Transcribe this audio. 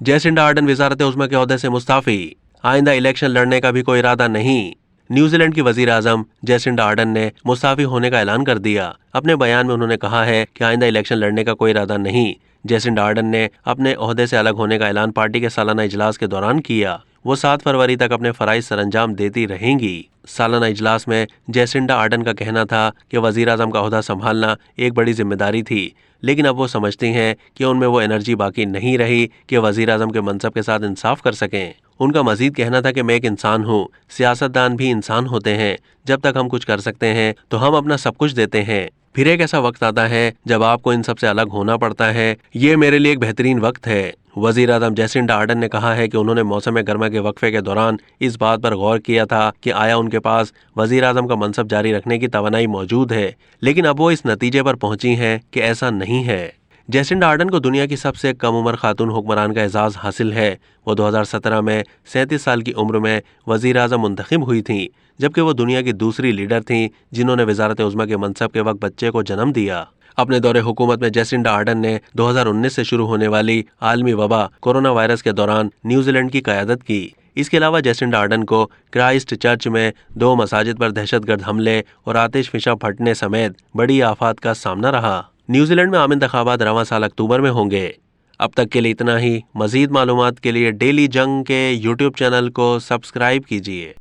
Jacinda Ardern वजारत उज़्मा के ओहदे से मुस्ताफी, आइंदा इलेक्शन लड़ने का भी कोई इरादा नहीं। न्यूजीलैंड की वजीर आजम जैसिंडा आर्डन ने मुस्ताफी होने का ऐलान कर दिया। अपने बयान में उन्होंने कहा है कि आइंदा इलेक्शन लड़ने का कोई इरादा नहीं। जैसिंडा आर्डन ने अपने ओहदे से अलग होने का ऐलान पार्टी के सालाना इजलास के दौरान किया। वो 7 फरवरी तक अपने फराइज सरअंजाम देती रहेंगी। सालाना इजलास में जैसिंडा आर्डन का कहना था कि वजीर आजम का ओहदा संभालना एक बड़ी जिम्मेदारी थी, लेकिन अब वो समझती हैं कि उनमें वो एनर्जी बाकी नहीं रही कि वजीर आजम के मनसब के साथ इंसाफ कर सकें। उनका मजीद कहना था कि मैं एक इंसान हूँ, सियासतदान भी इंसान होते हैं। जब तक हम कुछ कर सकते हैं तो हम अपना सब कुछ देते हैं। फिर एक ऐसा वक्त आता है जब आपको इन सब से अलग होना पड़ता है। ये मेरे लिए एक बेहतरीन वक्त है। वजीर आजम जैसिंडा आर्डन ने कहा है कि उन्होंने मौसम गर्मा के वक्फे के दौरान इस बात पर गौर किया था कि आया उनके पास वजीर आजम का मनसब जारी रखने की तवानाई मौजूद है, लेकिन अब वो इस नतीजे पर पहुंची हैं कि ऐसा नहीं है। जैसिंडा आर्डन को दुनिया की सबसे कम उम्र खातून हुक्मरान का एजाज़ हासिल है। वो 2017 में 37 साल की उम्र में वजीर आजम मुंतखब हुई थीं, जबकि वो दुनिया की दूसरी लीडर थीं जिन्होंने वजारत उज़्मा के मनसब के वक्त बच्चे को जन्म दिया। अपने दौरे हुकूमत में जैसिंडा आर्डन ने 2019 से शुरू होने वाली आलमी वबा कोरोना वायरस के दौरान न्यूजीलैंड की क़यादत की। इसके अलावा जैसिंडा आर्डन को क्राइस्ट चर्च में 2 मसाजिद पर दहशतगर्द हमले और आतिशफिशा फटने समेत बड़ी आफात का सामना रहा। न्यूजीलैंड में आम इंतखाबात रवां साल अक्टूबर में होंगे। अब तक के लिए इतना ही। मजीद मालूमात के लिए डेली जंग के यूट्यूब चैनल को सब्सक्राइब कीजिए।